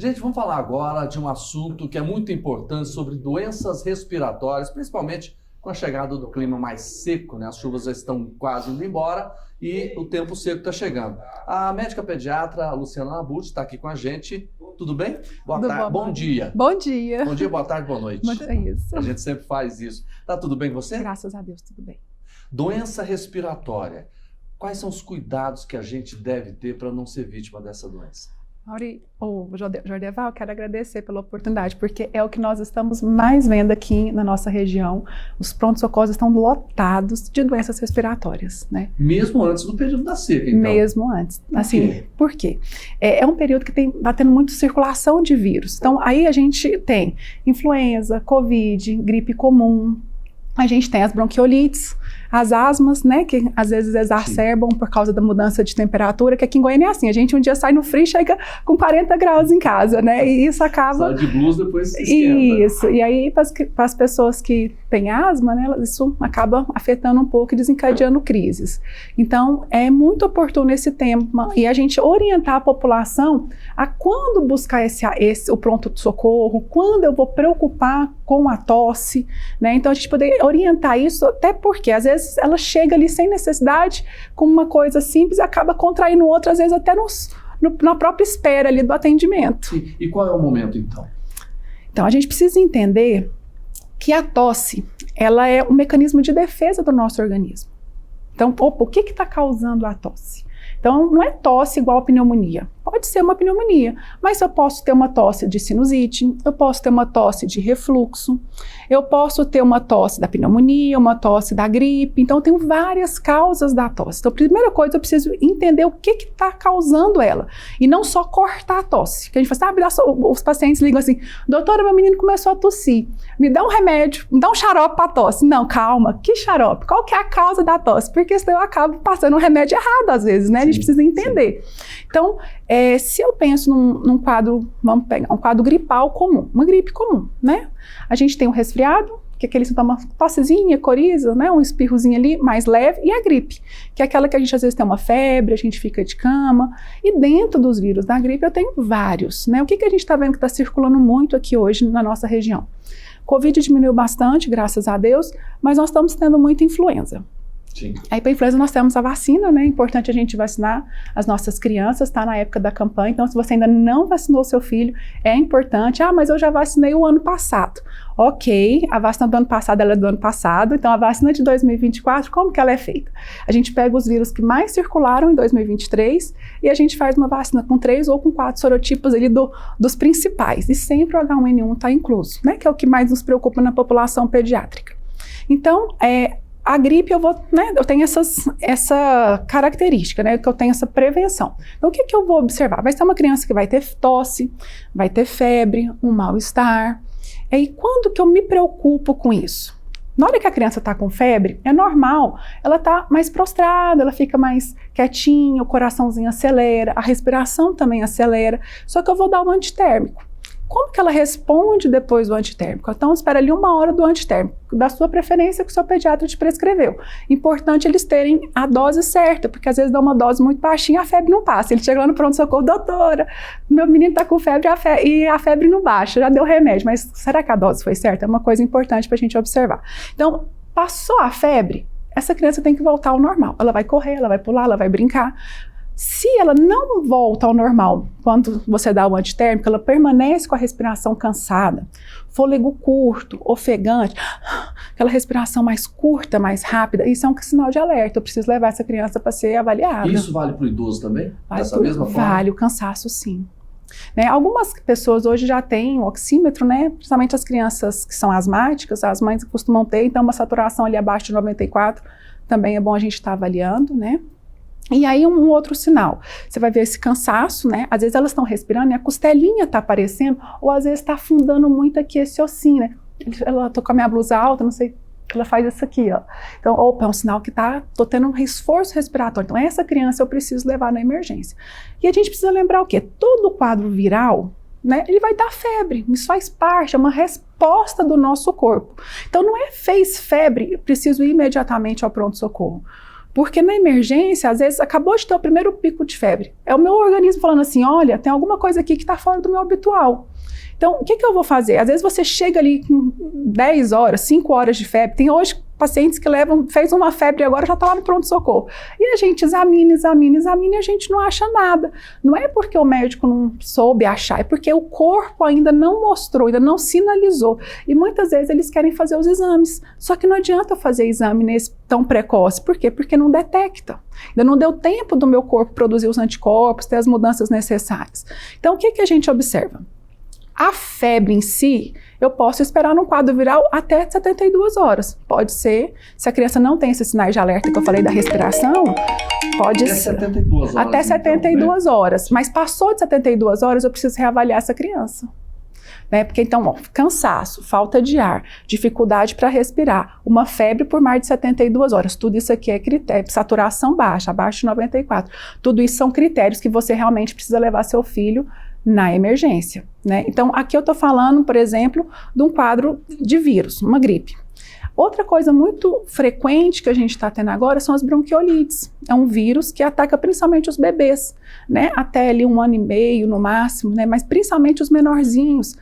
Gente, vamos falar agora de um assunto que é muito importante sobre doenças respiratórias, principalmente com a chegada do clima mais seco, né? As chuvas já estão quase indo embora e o tempo seco está chegando. A médica pediatra a Luciana Nabuth está aqui com a gente. Tudo bem? Boa tarde. Bom dia. Bom dia. Bom dia, boa tarde, boa noite. É isso. A gente sempre faz isso. Tá tudo bem com você? Graças a Deus, tudo bem. Doença respiratória. Quais são os cuidados que a gente deve ter para não ser vítima dessa doença? Jordeval, eu quero agradecer pela oportunidade, porque é o que nós estamos mais vendo aqui na nossa região. Os prontos-socorros estão lotados de doenças respiratórias, né? Mesmo antes do período da seca, então? Mesmo antes. Assim, por quê? É um período que está tendo muita circulação de vírus. Então, aí a gente tem influenza, covid, gripe comum, a gente tem as bronquiolites, as asmas, né, que às vezes exacerbam por causa da mudança de temperatura, que aqui em Goiânia é assim, a gente um dia sai no frio e chega com 40 graus em casa, né, e isso acaba... Sai de blusa, depois se esquenta. Isso, e aí para as pessoas que têm asma, né, isso acaba afetando um pouco e desencadeando crises. Então, é muito oportuno esse tema e a gente orientar a população a quando buscar o pronto-socorro, quando eu vou preocupar com a tosse, né, então a gente poder orientar isso, até porque às vezes ela chega ali sem necessidade, com uma coisa simples e acaba contraindo outra, às vezes até na própria espera ali do atendimento. E qual é o momento, então? Então, a gente precisa entender que a tosse, ela é um mecanismo de defesa do nosso organismo. Então, o que está causando a tosse? Então, não é tosse igual a pneumonia. Pode ser uma pneumonia, mas eu posso ter uma tosse de sinusite, eu posso ter uma tosse de refluxo, eu posso ter uma tosse da pneumonia, uma tosse da gripe. Então, eu tenho várias causas da tosse. Então, a primeira coisa, eu preciso entender o que está causando ela. E não só cortar a tosse. Que a gente fala assim, os pacientes ligam assim, doutora, meu menino começou a tossir, me dá um remédio, me dá um xarope para tosse. Não, calma, que xarope? Qual que é a causa da tosse? Porque senão eu acabo passando um remédio errado às vezes, né? A gente precisa entender. Então, se eu penso num quadro, vamos pegar um quadro gripal comum, uma gripe comum, né? A gente tem um resfriado, que é aquele sintoma, tossezinha, coriza, né? Um espirrozinho ali mais leve, e a gripe, que é aquela que a gente às vezes tem uma febre, a gente fica de cama, e dentro dos vírus da gripe eu tenho vários, né? O que a gente está vendo que está circulando muito aqui hoje na nossa região? Covid diminuiu bastante, graças a Deus, mas nós estamos tendo muita influenza. Sim. Aí para a influenza nós temos a vacina, né? É importante a gente vacinar as nossas crianças, está na época da campanha, então se você ainda não vacinou seu filho, é importante. Ah, mas eu já vacinei o ano passado. Ok, a vacina do ano passado ela é do ano passado, então a vacina de 2024, como que ela é feita? A gente pega os vírus que mais circularam em 2023 e a gente faz uma vacina com 3 ou com 4 sorotipos ali dos principais, e sempre o H1N1 está incluso, né? Que é o que mais nos preocupa na população pediátrica. Então, a gripe, eu tenho essa característica, né, que eu tenho essa prevenção. Então, o que eu vou observar? Vai ser uma criança que vai ter tosse, vai ter febre, um mal-estar. E quando que eu me preocupo com isso? Na hora que a criança está com febre, é normal, ela está mais prostrada, ela fica mais quietinha, o coraçãozinho acelera, a respiração também acelera, só que eu vou dar um antitérmico. Como que ela responde depois do antitérmico? Então, espera ali 1 hora do antitérmico, da sua preferência que o seu pediatra te prescreveu. Importante eles terem a dose certa, porque às vezes dá uma dose muito baixinha, a febre não passa. Ele chega lá no pronto-socorro, doutora, meu menino está com febre e a febre não baixa, já deu remédio, mas será que a dose foi certa? É uma coisa importante para a gente observar. Então, passou a febre, essa criança tem que voltar ao normal. Ela vai correr, ela vai pular, ela vai brincar. Se ela não volta ao normal, quando você dá o antitérmico, ela permanece com a respiração cansada, fôlego curto, ofegante, aquela respiração mais curta, mais rápida, isso é um sinal de alerta. Eu preciso levar essa criança para ser avaliada. Isso vale para o idoso também? Dessa mesma forma? Vale, o cansaço sim. Né? Algumas pessoas hoje já têm o oxímetro, né? Principalmente as crianças que são asmáticas, as mães costumam ter, então uma saturação ali abaixo de 94, também é bom a gente estar avaliando, né? E aí um outro sinal, você vai ver esse cansaço, né? Às vezes elas estão respirando e a costelinha está aparecendo, ou às vezes está afundando muito aqui esse ossinho, né? Ela tô com a minha blusa alta, não sei, ela faz isso aqui, ó. Então, opa, é um sinal que tô tendo um esforço respiratório. Então, essa criança eu preciso levar na emergência. E a gente precisa lembrar o quê? Todo quadro viral, né? Ele vai dar febre, isso faz parte, é uma resposta do nosso corpo. Então, não é fez febre, preciso ir imediatamente ao pronto-socorro. Porque na emergência, às vezes, acabou de ter o primeiro pico de febre. É o meu organismo falando assim, olha, tem alguma coisa aqui que está fora do meu habitual. Então, o que eu vou fazer? Às vezes você chega ali com 10 horas, 5 horas de febre. Tem hoje pacientes que fez uma febre e agora já está lá no pronto-socorro. E a gente examina e a gente não acha nada. Não é porque o médico não soube achar, é porque o corpo ainda não mostrou, ainda não sinalizou. E muitas vezes eles querem fazer os exames. Só que não adianta fazer exame tão precoce. Por quê? Porque não detecta. Ainda não deu tempo do meu corpo produzir os anticorpos, ter as mudanças necessárias. Então, o que a gente observa? A febre em si, eu posso esperar num quadro viral até 72 horas. Pode ser, se a criança não tem esses sinais de alerta que eu falei da respiração, pode ser. 72 horas, até 72 horas. Mas passou de 72 horas, eu preciso reavaliar essa criança. Né? Porque então, ó, cansaço, falta de ar, dificuldade para respirar, uma febre por mais de 72 horas, tudo isso aqui é critério, saturação baixa, abaixo de 94. Tudo isso são critérios que você realmente precisa levar seu filho na emergência, né? Então, aqui eu estou falando, por exemplo, de um quadro de vírus, uma gripe. Outra coisa muito frequente que a gente está tendo agora são as bronquiolites. É um vírus que ataca principalmente os bebês, né? Até ali 1 ano e meio no máximo, né? Mas principalmente os menorzinhos.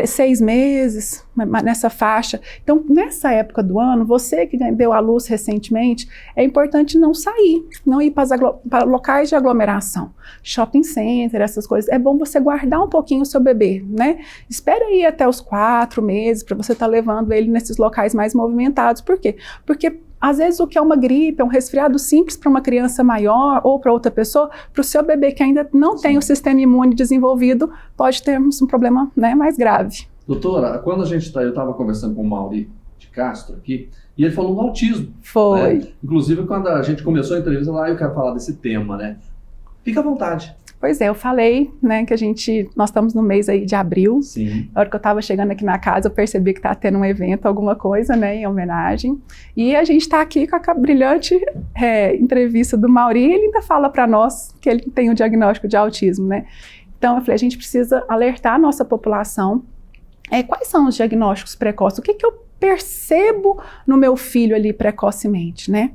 6 meses, nessa faixa. Então, nessa época do ano, você que deu à luz recentemente, é importante não sair, não ir para locais de aglomeração, shopping center, essas coisas. É bom você guardar um pouquinho o seu bebê, né? Espera aí até os 4 meses para você estar levando ele nesses locais mais movimentados. Por quê? Porque às vezes o que é uma gripe, é um resfriado simples para uma criança maior ou para outra pessoa, para o seu bebê que ainda não tem o sistema imune desenvolvido, pode termos um problema, né, mais grave. Doutora, quando eu estava conversando com o Mauri de Castro aqui, e ele falou do autismo. Foi. Né? Inclusive, quando a gente começou a entrevista lá, eu quero falar desse tema, né? Fica à vontade. Pois é, eu falei, né, que nós estamos no mês aí de abril. Sim. Na hora que eu estava chegando aqui na casa, eu percebi que está tendo um evento, alguma coisa, né, em homenagem. E a gente está aqui com a brilhante entrevista do Mauri, e ele ainda fala para nós que ele tem um diagnóstico de autismo, né. Então, eu falei, a gente precisa alertar a nossa população. Quais são os diagnósticos precoces? O que eu percebo no meu filho ali precocemente, né?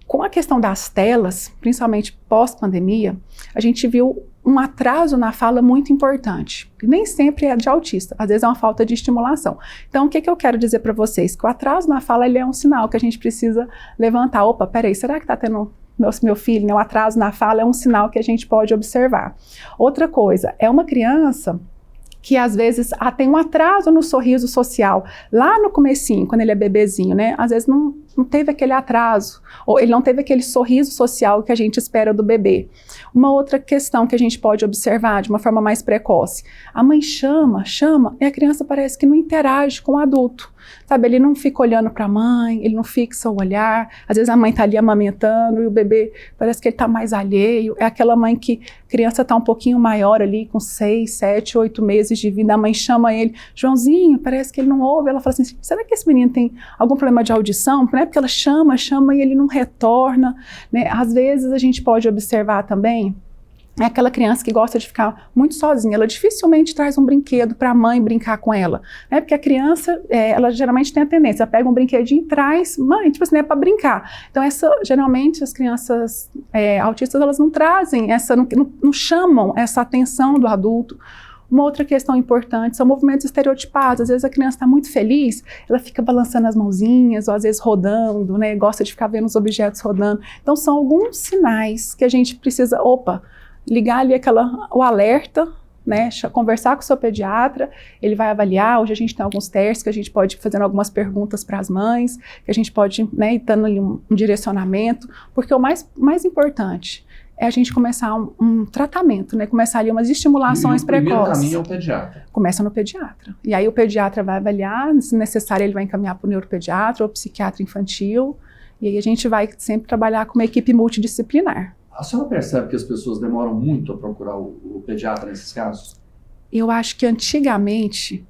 Com a questão das telas, principalmente pós-pandemia, a gente viu um atraso na fala muito importante. Nem sempre é de autista, às vezes é uma falta de estimulação. Então, o que eu quero dizer para vocês? Que o atraso na fala ele é um sinal que a gente precisa levantar. Opa, peraí, será que está tendo meu filho, né? O atraso na fala é um sinal que a gente pode observar. Outra coisa, é uma criança que às vezes tem um atraso no sorriso social, lá no comecinho, quando ele é bebezinho, né? Às vezes não teve aquele atraso, ou ele não teve aquele sorriso social que a gente espera do bebê. Uma outra questão que a gente pode observar de uma forma mais precoce, a mãe chama, e a criança parece que não interage com o adulto, sabe? Ele não fica olhando para a mãe, ele não fixa o olhar, às vezes a mãe está ali amamentando e o bebê parece que ele está mais alheio, é aquela mãe que a criança está um pouquinho maior ali, com 6, 7, 8 meses de vida, a mãe chama ele, Joãozinho, parece que ele não ouve, ela fala assim, será que esse menino tem algum problema de audição? Né? Porque ela chama e ele não retorna, né? Às vezes a gente pode observar também, é aquela criança que gosta de ficar muito sozinha, ela dificilmente traz um brinquedo para a mãe brincar com ela, né? Porque a criança, ela geralmente tem a tendência, pega um brinquedinho e traz, mãe, tipo assim, é para brincar. Então geralmente as crianças autistas, elas não trazem, não chamam essa atenção do adulto. Uma outra questão importante são movimentos estereotipados. Às vezes a criança está muito feliz, ela fica balançando as mãozinhas, ou às vezes rodando, né? Gosta de ficar vendo os objetos rodando. Então são alguns sinais que a gente precisa, ligar ali o alerta, né? Conversar com o seu pediatra, ele vai avaliar. Hoje a gente tem alguns testes que a gente pode ir fazendo algumas perguntas para as mães, que a gente pode, né, ir dando ali um direcionamento, porque o mais importante é a gente começar um tratamento, né? Começar ali umas estimulações precoces. O primeiro caminho é o pediatra. Começa no pediatra. E aí o pediatra vai avaliar, se necessário ele vai encaminhar para o neuropediatra ou psiquiatra infantil, e aí a gente vai sempre trabalhar com uma equipe multidisciplinar. A senhora percebe que as pessoas demoram muito a procurar o pediatra nesses casos? Eu acho que antigamente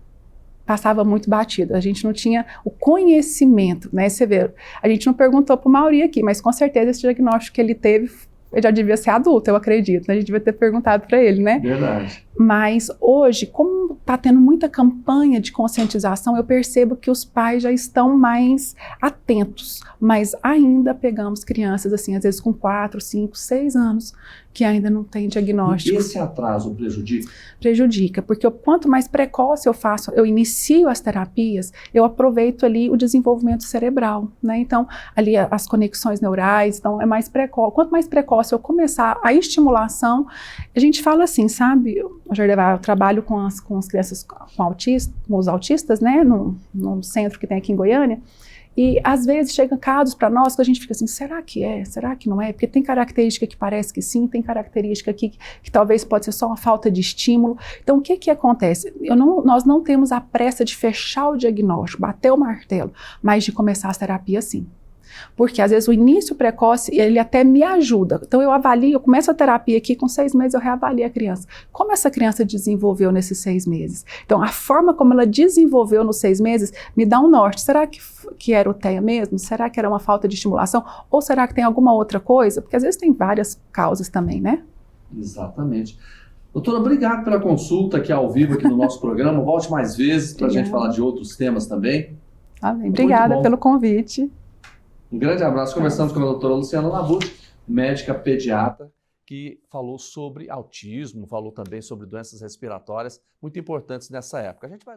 passava muito batido, a gente não tinha o conhecimento, né? Você vê, a gente não perguntou para o Mauri aqui, mas com certeza esse diagnóstico que ele teve, ele já devia ser adulto, eu acredito, né? A gente devia ter perguntado para ele, né? Verdade. Mas hoje, como está tendo muita campanha de conscientização, eu percebo que os pais já estão mais atentos, mas ainda pegamos crianças, assim, às vezes com 4, 5, 6 anos, que ainda não tem diagnóstico. E esse atraso prejudica? Prejudica, porque quanto mais precoce eu inicio as terapias, eu aproveito ali o desenvolvimento cerebral, né? Então, ali as conexões neurais, então é mais precoce. Quanto mais precoce eu começar a estimulação, a gente fala assim, sabe, eu trabalho com as crianças com os autistas, né, num centro que tem aqui em Goiânia, e às vezes chegam casos para nós que a gente fica assim, será que é? Será que não é? Porque tem característica que parece que sim, tem característica que talvez pode ser só uma falta de estímulo. Então, o que acontece? Nós não temos a pressa de fechar o diagnóstico, bater o martelo, mas de começar as terapias sim. Porque às vezes o início precoce, ele até me ajuda. Então eu avalio, eu começo a terapia aqui, com 6 meses eu reavalio a criança. Como essa criança desenvolveu nesses 6 meses? Então a forma como ela desenvolveu nos 6 meses me dá um norte. Será que era o TEA mesmo? Será que era uma falta de estimulação? Ou será que tem alguma outra coisa? Porque às vezes tem várias causas também, né? Exatamente. Doutora, obrigado pela consulta aqui ao vivo aqui no nosso programa. Volte mais vezes para a gente falar de outros temas também. Amém. Obrigada pelo convite. Um grande abraço. Conversamos com a doutora Luciana Labute, médica pediatra, que falou sobre autismo, falou também sobre doenças respiratórias muito importantes nessa época. A gente vai